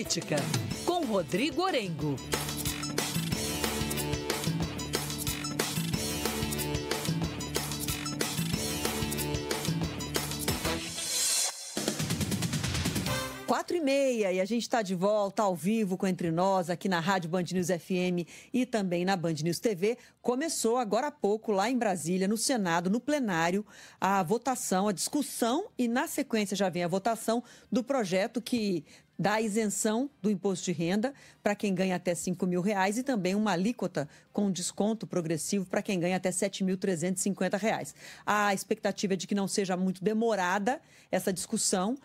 Política, com Rodrigo Orengo. Quatro e meia, e a gente está de volta ao vivo com Entre Nós, aqui na Rádio Band News FM e também na Band News TV. Começou agora há pouco, lá em Brasília, no Senado, no plenário, a votação, a discussão e, na sequência, já vem a votação do projeto que dá isenção do imposto de renda para quem ganha até R$5.000 e também uma alíquota com desconto progressivo para quem ganha até R$7.350. A expectativa é de que não seja muito demorada essa discussão.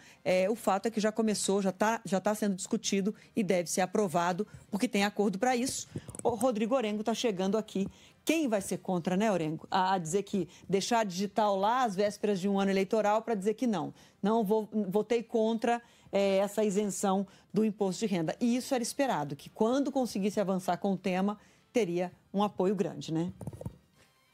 O fato é que já começou, já tá sendo discutido e deve ser aprovado, porque tem acordo para isso. O Rodrigo Orengo está chegando aqui. Quem vai ser contra, né, Orengo? A dizer que deixar digital lá às vésperas de um ano eleitoral para dizer que não. Não votei contra essa isenção do imposto de renda. E isso era esperado, que quando conseguisse avançar com o tema, teria um apoio grande, né?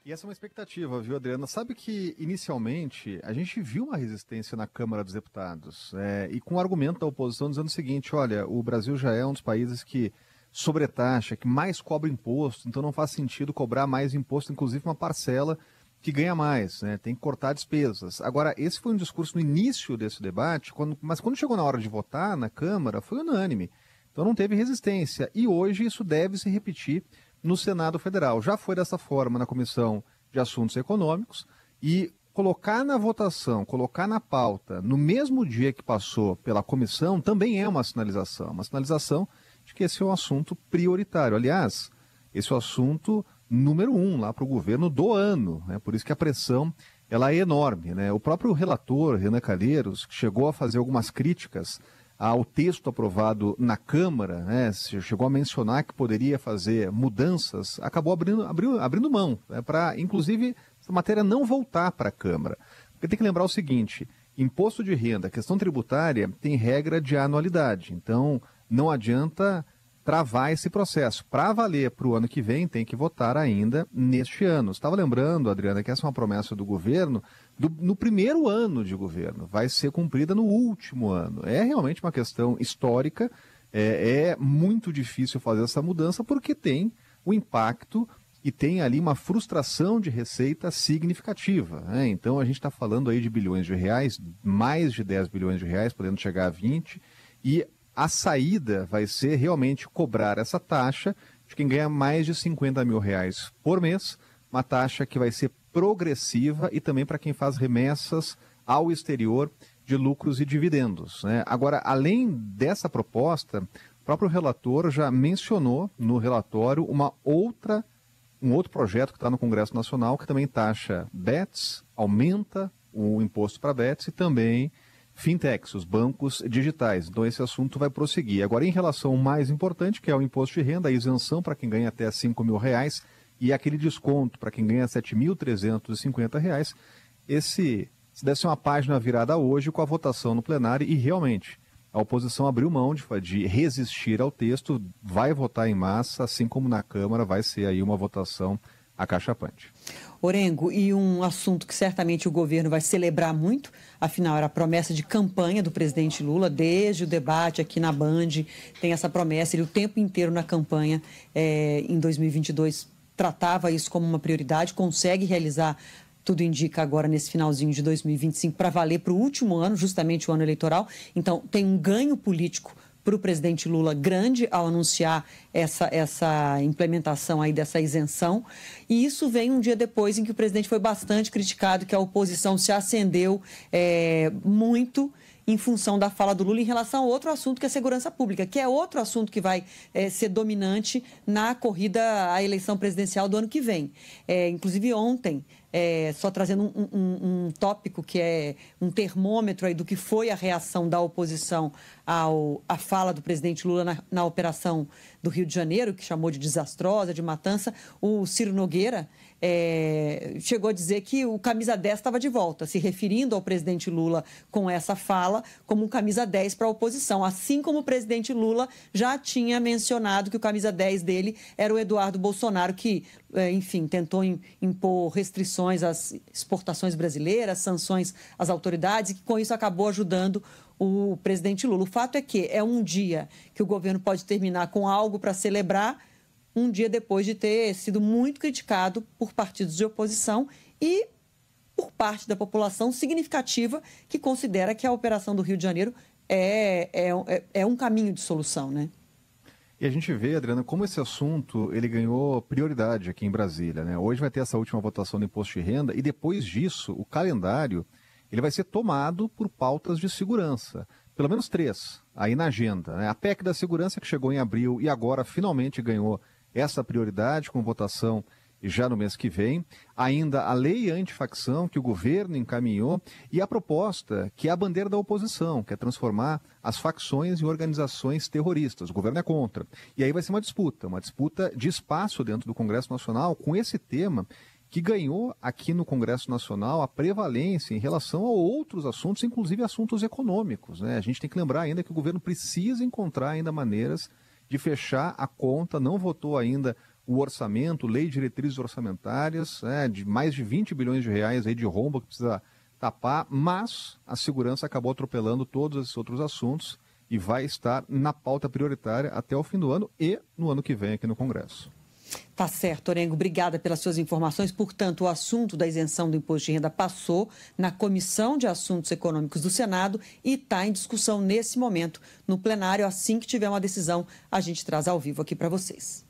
E essa é uma expectativa, viu, Adriana? Sabe que, inicialmente, a gente viu uma resistência na Câmara dos Deputados, e com o argumento da oposição dizendo o seguinte: olha, o Brasil já é um dos países que sobretaxa, que mais cobra imposto, então não faz sentido cobrar mais imposto, inclusive uma parcela que ganha mais, né? Tem que cortar despesas. Agora, esse foi um discurso no início desse debate, mas quando chegou na hora de votar na Câmara, foi unânime. Então não teve resistência. E hoje isso deve se repetir no Senado Federal. Já foi dessa forma na Comissão de Assuntos Econômicos, e colocar na votação, colocar na pauta, no mesmo dia que passou pela comissão, também é uma sinalização de que esse é um assunto prioritário. Aliás, esse é o assunto número 1 lá para o governo do ano, né? Por isso que a pressão ela é enorme, né? O próprio relator, Renan Calheiros, que chegou a fazer algumas críticas ao texto aprovado na Câmara, né? Chegou a mencionar que poderia fazer mudanças, acabou abrindo mão, né? Para, inclusive, essa matéria não voltar para a Câmara. Porque tem que lembrar o seguinte: imposto de renda, questão tributária, tem regra de anualidade, então não adianta travar esse processo. Para valer para o ano que vem, tem que votar ainda neste ano. Estava lembrando, Adriana, que essa é uma promessa do governo, no primeiro ano de governo, vai ser cumprida no último ano. É realmente uma questão histórica, é muito difícil fazer essa mudança, porque tem o impacto e tem ali uma frustração de receita significativa, né? Então a gente está falando aí de bilhões de reais, mais de 10 bilhões de reais, podendo chegar a 20, e a saída vai ser realmente cobrar essa taxa de quem ganha mais de R$50.000 por mês, uma taxa que vai ser progressiva e também para quem faz remessas ao exterior de lucros e dividendos, né? Agora, além dessa proposta, o próprio relator já mencionou no relatório um outro projeto que está no Congresso Nacional, que também taxa bets, aumenta o imposto para bets e também fintechs, os bancos digitais. Então esse assunto vai prosseguir. Agora, em relação ao mais importante, que é o imposto de renda, a isenção para quem ganha até R$5.000 e aquele desconto para quem ganha R$7.350, esse deve ser uma página virada hoje com a votação no plenário, e realmente a oposição abriu mão de resistir ao texto, vai votar em massa, assim como na Câmara vai ser aí uma votação acachapante. Orengo, e um assunto que certamente o governo vai celebrar muito, afinal era a promessa de campanha do presidente Lula, desde o debate aqui na Band, tem essa promessa, ele o tempo inteiro na campanha, em 2022, tratava isso como uma prioridade, consegue realizar, tudo indica agora nesse finalzinho de 2025, para valer para o último ano, justamente o ano eleitoral. Então tem um ganho político para o presidente Lula grande ao anunciar essa implementação aí dessa isenção. E isso vem um dia depois em que o presidente foi bastante criticado, que a oposição se acendeu muito em função da fala do Lula em relação a outro assunto, que é a segurança pública, que é outro assunto que vai ser dominante na corrida à eleição presidencial do ano que vem. Inclusive ontem, só trazendo um tópico que é um termômetro aí do que foi a reação da oposição à fala do presidente Lula na operação do Rio de Janeiro, que chamou de desastrosa, de matança, o Ciro Nogueira chegou a dizer que o camisa 10 estava de volta, se referindo ao presidente Lula com essa fala como um camisa 10 para a oposição, assim como o presidente Lula já tinha mencionado que o camisa 10 dele era o Eduardo Bolsonaro, que, enfim, tentou impor restrições às exportações brasileiras, sanções às autoridades, e que com isso acabou ajudando o presidente Lula. O fato é que é um dia que o governo pode terminar com algo para celebrar, um dia depois de ter sido muito criticado por partidos de oposição e por parte da população significativa que considera que a operação do Rio de Janeiro é um caminho de solução, né? E a gente vê, Adriana, como esse assunto ele ganhou prioridade aqui em Brasília, né? Hoje vai ter essa última votação do imposto de renda e depois disso o calendário ele vai ser tomado por pautas de segurança. Pelo menos 3 aí na agenda, né? A PEC da segurança que chegou em abril e agora finalmente ganhou essa prioridade com votação já no mês que vem, ainda a lei antifacção que o governo encaminhou e a proposta que é a bandeira da oposição, que é transformar as facções em organizações terroristas. O governo é contra. E aí vai ser uma disputa de espaço dentro do Congresso Nacional com esse tema que ganhou aqui no Congresso Nacional a prevalência em relação a outros assuntos, inclusive assuntos econômicos, né? A gente tem que lembrar ainda que o governo precisa encontrar ainda maneiras de fechar a conta, não votou ainda o orçamento, lei de diretrizes orçamentárias, de mais de 20 bilhões de reais aí de rombo que precisa tapar, mas a segurança acabou atropelando todos esses outros assuntos e vai estar na pauta prioritária até o fim do ano e no ano que vem aqui no Congresso. Tá certo, Orengo. Obrigada pelas suas informações. Portanto, o assunto da isenção do imposto de renda passou na Comissão de Assuntos Econômicos do Senado e está em discussão nesse momento no plenário. Assim que tiver uma decisão, a gente traz ao vivo aqui para vocês.